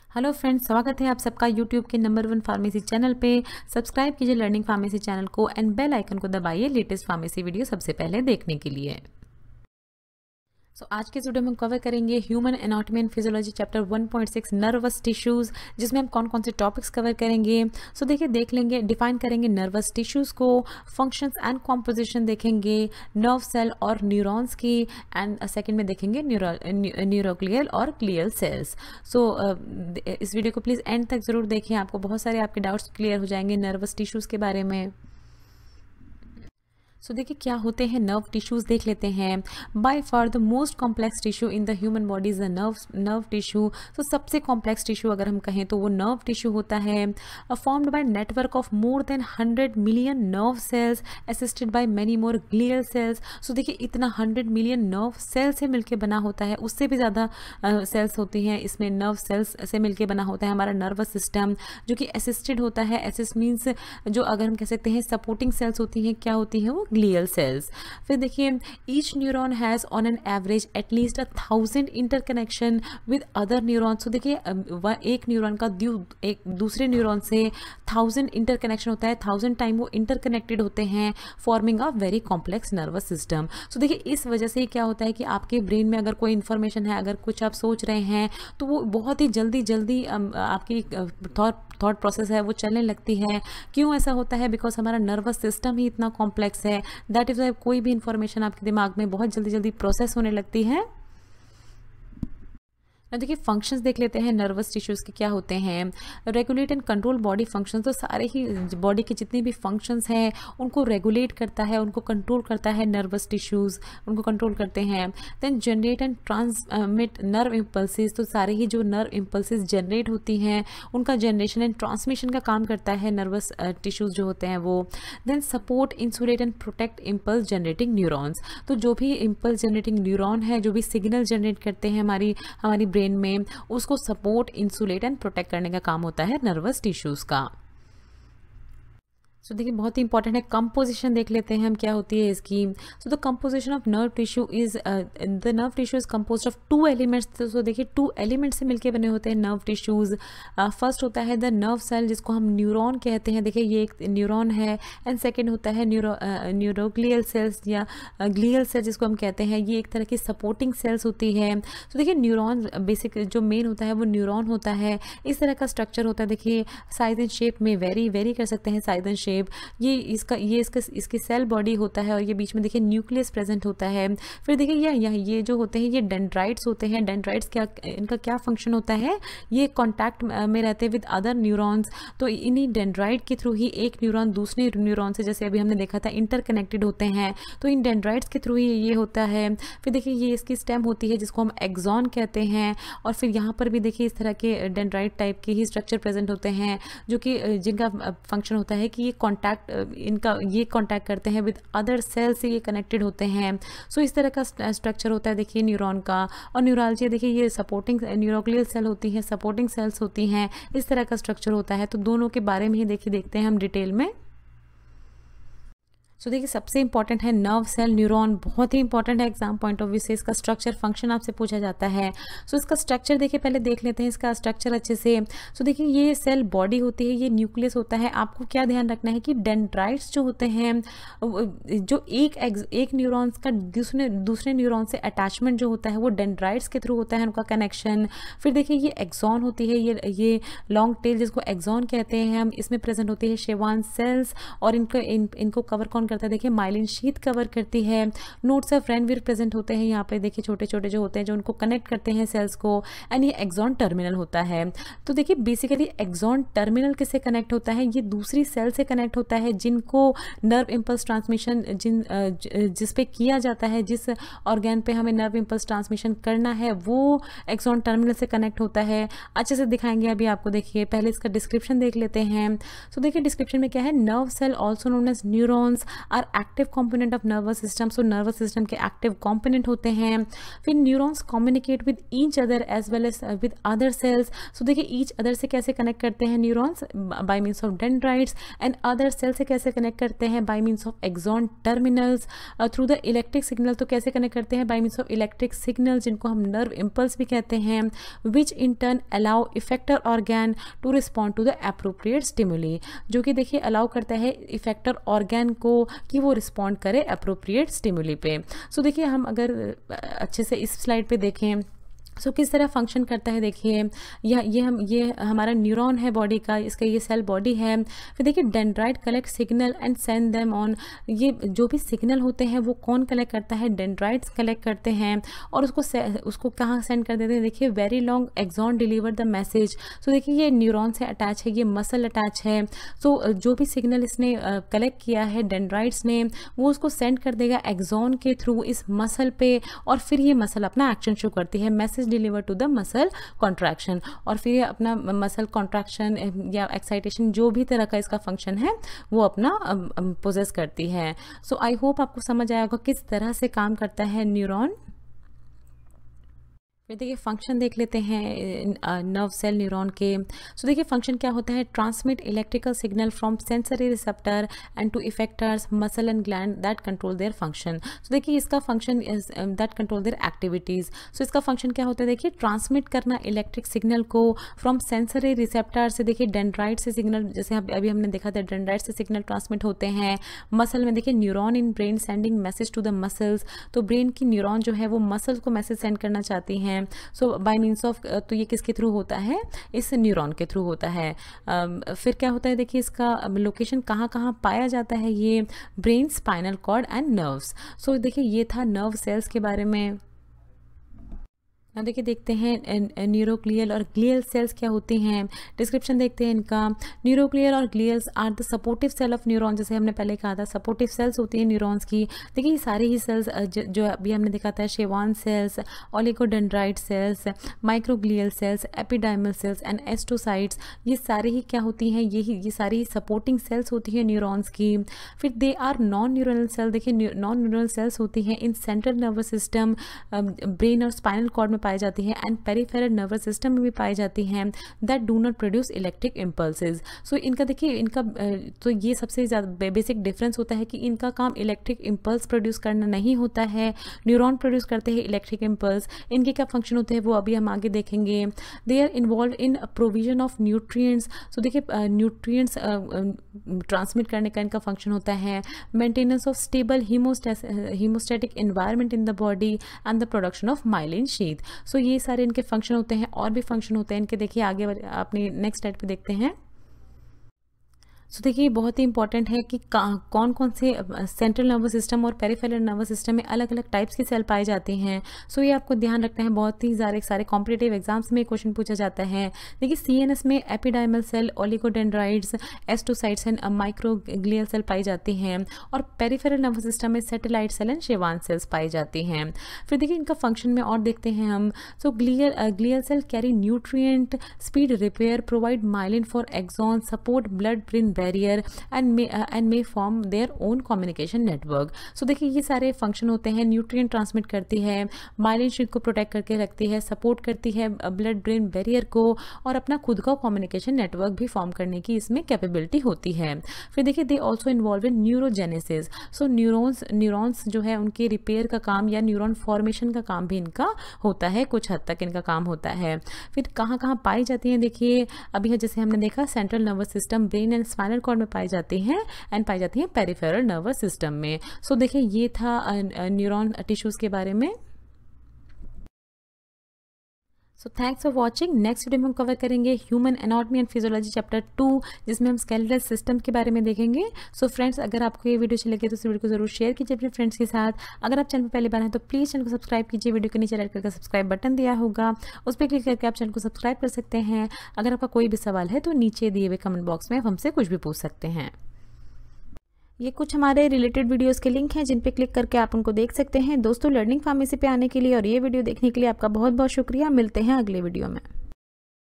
Hello friends, स्वागत है आप सबका यूट्यूब के नंबर 1 फार्मेसी चैनल पे। सब्सक्राइब कीजिए लर्निंग फार्मेसी चैनल को एंड बेल आइकन को दबाइए लेटेस्ट फार्मेसी वीडियो सबसे पहले देखने के लिए। आज के वीडियो में हम कवर करेंगे human anatomy and physiology chapter 1.6 nervous tissues, जिसमें हम कौन कौन से टॉपिक्स कवर करेंगे। देखिए देख लेंगे, डिफाइन करेंगे नर्वस टिश्यूज़ को, फंक्शंस एंड कॉम्पोजिशन देखेंगे, नर्व सेल और न्यूरॉन्स की, एंड सेकंड में देखेंगे न्यूरोग्लियल और ग्लियल सेल्स। इस वीडियो को प्लीज़ एंड तक ज़रूर देखें, आपको बहुत सारे आपके डाउट्स क्लियर हो जाएंगे नर्वस टिश्यूज़ के बारे में। देखिए क्या होते हैं नर्व टिश्यूज, देख लेते हैं। By far the most complex tissue in the human body is the nerve tissue. सबसे कॉम्प्लेक्स टिश्यू अगर हम कहें तो वो नर्व टिश्यू होता है। Formed by network of more than 100 million nerve cells assisted by many more glial cells. देखिए इतना 100 मिलियन नर्व सेल से मिलकर बना होता है, उससे भी ज़्यादा सेल्स होती हैं इसमें, नर्व सेल्स से मिलकर बना होता है हमारा नर्वस सिस्टम, जो कि असिस्टेड होता है। असिस्ट मीन्स जो अगर हम कह सकते हैं सपोर्टिंग सेल्स होती हैं, क्या होती हैं वो ग्लियल सेल्स। फिर देखिए each neuron has on an average at least 1000 interconnection with other neurons. तो देखिए एक न्यूरॉन का एक दूसरे न्यूरॉन से 1000 इंटरकनेक्शन होता है, 1000 टाइम वो इंटरकनेक्टेड होते हैं, forming a very complex nervous system. देखिए इस वजह से क्या होता है कि आपके ब्रेन में अगर कोई इन्फॉर्मेशन है, अगर कुछ आप सोच रहे हैं तो वो बहुत ही जल्दी आपकी थॉट प्रोसेस है वो चलने लगती है। क्यों ऐसा होता है? बिकॉज हमारा नर्वस सिस्टम ही इतना कॉम्प्लेक्स है, दैट इज वाई कोई भी इंफॉर्मेशन आपके दिमाग में बहुत जल्दी प्रोसेस होने लगती है। देखिए फंक्शंस देख लेते हैं नर्वस टिश्यूज़ के क्या होते हैं। Regulate and control body functions, तो सारे ही बॉडी के जितने भी फंक्शंस हैं उनको रेगुलेट करता है, उनको कंट्रोल करता है नर्वस टिश्यूज़, उनको कंट्रोल करते हैं। Then generate and transmit nerve impulses, तो सारे ही जो नर्व इम्पल्सिस जनरेट होती हैं उनका जनरेशन एंड ट्रांसमिशन का काम करता है नर्वस टिश्यूज़ जो होते हैं वो। Then support insulate and protect impulse generating neurons, तो जो भी इम्पल्स जनरेटिंग न्यूरॉन है, जो भी सिग्नल जनरेट करते हैं हमारी ब्रेन में, उसको सपोर्ट इंसुलेट एंड प्रोटेक्ट करने का काम होता है नर्वस टिश्यूज का। देखिए बहुत ही इंपॉर्टेंट है, कंपोजिशन देख लेते हैं हम क्या होती है इसकी। The composition of nerve tissue is the nerve tissue is composed of 2 elements. देखिए 2 एलिमेंट्स से मिलके बने होते हैं नर्व टिश्यूज। फर्स्ट होता है द नर्व सेल, जिसको हम न्यूरॉन कहते हैं, देखिए ये एक न्यूरॉन है। एंड सेकेंड होता है न्यूरोग्लियल सेल्स या ग्लियल सेल्स जिसको हम कहते हैं, ये एक तरह की सपोर्टिंग सेल्स होती है। देखिए न्यूरॉन बेसिक जो मेन होता है वो न्यूरॉन होता है, इस तरह का स्ट्रक्चर होता है। देखिए साइज एंड शेप में वेरी कर सकते हैं, साइज एंड शेप। ये इसकी सेल बॉडी होता है और ये बीच में देखिए न्यूक्लियस प्रेजेंट होता है। फिर देखिए ये जो होते हैं ये डेंड्राइट्स होते हैं। डेंड्राइट्स इनका क्या फंक्शन होता है? ये कांटेक्ट में रहते हैं विद अदर न्यूरॉन्स, तो इन्हीं डेंड्राइट के थ्रू ही एक न्यूरॉन दूसरे न्यूरॉन से, जैसे अभी हमने देखा था, इंटरकनेक्टेड होते हैं, तो इन डेंड्राइट्स के थ्रू ही ये होता है। फिर देखिए ये इसकी स्टेम होती है जिसको हम एक्सॉन कहते हैं, और फिर यहाँ पर भी देखिए इस तरह के डेंड्राइट टाइप के ही स्ट्रक्चर प्रेजेंट होते हैं, जो कि जिनका फंक्शन होता है कि ये कांटेक्ट करते हैं विद अदर सेल से, ये कनेक्टेड होते हैं। इस तरह का स्ट्रक्चर होता है देखिए न्यूरॉन का। और न्यूरालजिया देखिए ये सपोर्टिंग न्यूरोग्लियल सेल होती है, सपोर्टिंग सेल्स होती हैं, इस तरह का स्ट्रक्चर होता है। तो दोनों के बारे में ही देखते हैं हम डिटेल में। देखिए सबसे इंपॉर्टेंट है नर्व सेल न्यूरॉन, बहुत ही इंपॉर्टेंट है एग्जाम पॉइंट ऑफ व्यू से। इसका स्ट्रक्चर फंक्शन आपसे पूछा जाता है। इसका स्ट्रक्चर देखिए पहले देख लेते हैं इसका स्ट्रक्चर अच्छे से। देखिए ये सेल बॉडी होती है, ये न्यूक्लियस होता है। आपको क्या ध्यान रखना है कि डेंड्राइट्स जो होते हैं, जो एक न्यूरॉन्स का दूसरे न्यूरॉन से अटैचमेंट जो होता है वो डेंड्राइट्स के थ्रू होता है, उनका कनेक्शन। फिर देखिए ये एक्सॉन होती है, ये लॉन्ग टेल जिसको एक्सॉन कहते हैं हम, इसमें प्रेजेंट होती है शेवान सेल्स, और इनको कवर कौन करता है? देखिए माइलिन शीथ कवर करती है। नोड्स ऑफ रेनवीर प्रेजेंट होते हैं यहाँ पे, देखिए छोटे छोटे जो होते हैं जो उनको कनेक्ट करते हैं सेल्स को। एंड ये एक्सॉन टर्मिनल होता है। तो देखिए बेसिकली एक्सॉन टर्मिनल किससे कनेक्ट होता है? ये दूसरी सेल से कनेक्ट होता है जिनको नर्व इम्पल्स ट्रांसमिशन जिस पे किया जाता है, जिस ऑर्गन पे हमें नर्व इम्पल्स ट्रांसमिशन करना है, वो एक्सॉन टर्मिनल से कनेक्ट होता है। अच्छे से दिखाएंगे अभी आपको। देखिए पहले इसका डिस्क्रिप्शन देख लेते हैं। देखिए डिस्क्रिप्शन में क्या है? Nerve cell also known as neurons are active component of nervous system. So nervous system के एक्टिव कंपोनेंट होते हैं। फिर neurons communicate with each other as well as with other cells. So देखिए ईच अदर से कैसे connect करते हैं neurons, by means of dendrites, and other cell से कैसे कनेक्ट करते हैं, by means of axon terminals, through the electric signal, तो कैसे कनेक्ट करते हैं, by means of electric signal जिनको हम नर्व इम्पल्स भी कहते हैं, which in turn allow effector organ to respond to the appropriate stimuli, जो कि देखिए अलाउ करता है इफेक्टर ऑर्गन को कि वो रिस्पॉन्ड करे एप्रोप्रिएट स्टिमुली पे। सो देखिए हम अगर अच्छे से इस स्लाइड पे देखें सो किस तरह फंक्शन करता है, देखिए ये हमारा न्यूरॉन है बॉडी का, इसका ये सेल बॉडी है। फिर देखिए dendrite collect signal and send them on, ये जो भी सिग्नल होते हैं वो कौन कलेक्ट करता है, डेंड्राइट्स कलेक्ट करते हैं, और उसको कहाँ सेंड कर देते हैं, देखिए very long axon deliver the message. So देखिए ये न्यूरॉन से अटैच है, ये मसल अटैच है। सो जो भी सिग्नल इसने कलेक्ट किया है डेंड्राइट्स ने, वो उसको सेंड कर देगा एक्सॉन के थ्रू इस मसल पे, और फिर ये मसल अपना एक्शन शो करती है, message deliver to the muscle contraction, और फिर अपना मसल कॉन्ट्रैक्शन या एक्साइटेशन जो भी तरह का इसका फंक्शन है वो अपना पोजेस करती है। सो आई होप आपको समझ आया होगा किस तरह से काम करता है न्यूरॉन। फिर देखिए फंक्शन देख लेते हैं नर्व सेल न्यूरॉन के। सो देखिए फंक्शन क्या होता है, transmit electrical signal from sensory receptor end to effectors muscle and gland that control their function. So देखिए इसका function that control their activities. So इसका फंक्शन क्या होता है, देखिए ट्रांसमिट करना इलेक्ट्रिक सिग्नल को फ्रॉम सेंसरी रिसेप्टर से, देखिए डेंड्राइट से सिग्नल, जैसे अभी हमने देखा था डेंड्राइट से सिग्नल ट्रांसमिट होते हैं मसल में। देखिए neuron in brain sending message to the muscles, तो ब्रेन की न्यूरॉन जो है वो मसल्स को मैसेज सेंड करना चाहती हैं। सो बाय मीन्स ऑफ, तो ये किसके थ्रू होता है, इस न्यूरॉन के थ्रू होता है। फिर क्या होता है, देखिए इसका लोकेशन कहाँ कहाँ पाया जाता है, ये brain, spinal cord and nerves. So देखिए ये था नर्व सेल्स के बारे में। अब देखिए देखते हैं न्यूरोक्लियल और ग्लियल सेल्स क्या होती हैं, डिस्क्रिप्शन देखते हैं इनका। न्यूरोक्लियल और glials are the supportive cell of neuron, जैसे हमने पहले कहा था सपोर्टिव सेल्स होती हैं न्यूरॉन्स की। देखिए ये सारे ही सेल्स जो अभी हमने देखा था, Schwann cells, oligodendrite cells, microglial cells, ependymal cells and astrocytes, ये सारे ही क्या होती हैं, ये सारी सपोर्टिंग सेल्स होती हैं न्यूरॉन्स की। फिर they are non neural cell, देखिए नॉन न्यूरल सेल्स होती हैं in central nervous system, brain और स्पाइनल कॉर्ड में पाई जाती है, एंड पेरिफेरल नर्वस सिस्टम में भी पाई जाती हैं, that do not produce electric impulses. So इनका देखिए इनका तो ये सबसे ज़्यादा बेसिक डिफरेंस होता है कि इनका काम इलेक्ट्रिक इम्पल्स प्रोड्यूस करना नहीं होता है, न्यूरॉन प्रोड्यूस करते हैं इलेक्ट्रिक इम्पल्स। इनके क्या फंक्शन होते हैं वो अभी हम आगे देखेंगे। They are involved in provision of nutrients, so देखिए न्यूट्रिएंट्स ट्रांसमिट करने का इनका फंक्शन होता है, maintenance of stable homeostatic environment in the body and the production of myelin sheath. So ये सारे इनके फंक्शन होते हैं, और भी फंक्शन होते हैं इनके, देखिए आगे अपनी नेक्स्ट स्लाइड पे देखते हैं। सो देखिए बहुत ही इंपॉर्टेंट है कि कौन कौन से सेंट्रल नर्वस सिस्टम और पेरिफेरल नर्वस सिस्टम में अलग अलग टाइप्स की सेल पाई जाती हैं। सो ये आपको ध्यान रखना है, बहुत ही सारे कॉम्पिटिटिव एग्जाम्स में क्वेश्चन पूछा जाता है। देखिए सीएनएस में ependymal cell, oligodendrites, astrocytes and microglial cell पाई जाती हैं, और पेरिफेरल नर्वस सिस्टम में satellite cell and Schwann cells पाई जाती हैं। फिर देखिए इनका फंक्शन में और देखते हैं हम। So glial cell carry nutrient, speed repair, provide myelin for axon, support blood brain barrier and may form their own communication network. So देखिए ये सारे फंक्शन होते हैं, न्यूट्रिएंट ट्रांसमिट करती है, माइलिन शीट को प्रोटेक्ट करके रखती है, सपोर्ट करती है ब्लड ब्रेन बैरियर को, और अपना खुद का कम्युनिकेशन नेटवर्क भी फॉर्म करने की इसमें कैपेबिलिटी होती है। फिर देखिए they also involve in neurogenesis, so neurons जो है उनके रिपेयर का काम या न्यूरॉन फॉर्मेशन का काम भी इनका होता है, कुछ हद तक इनका काम होता है। फिर कहाँ कहाँ पाई जाती हैं, देखिए अभी जैसे हमने देखा central nervous system, brain and spinal cord में पाई जाती हैं, एंड पाई जाती हैं पेरिफेरल नर्वस सिस्टम में। सो देखिए ये था न्यूरॉन टिश्यूज के बारे में। So thanks for watching. Next video में हम कवर करेंगे human anatomy and physiology chapter 2, जिसमें हम स्केलेटल सिस्टम के बारे में देखेंगे। सो फ्रेंड्स, अगर आपको ये वीडियो अच्छी लगे तो इस वीडियो को जरूर शेयर कीजिए अपने फ्रेंड्स के साथ। अगर आप चैनल पर पहली बार हैं तो प्लीज़ चैनल को सब्सक्राइब कीजिए। वीडियो के नीचे रेड कलर का सब्सक्राइब बटन दिया होगा, उस पर क्लिक करके आप चैनल को सब्सक्राइब कर सकते हैं। अगर आपका कोई भी सवाल है तो नीचे दिए हुए कमेंट बॉक्स में आप हमसे कुछ भी पूछ सकते हैं। ये कुछ हमारे रिलेटेड वीडियोस के लिंक हैं जिन पे क्लिक करके आप उनको देख सकते हैं। दोस्तों, लर्निंग फार्मेसी पे आने के लिए और ये वीडियो देखने के लिए आपका बहुत बहुत शुक्रिया। मिलते हैं अगले वीडियो में।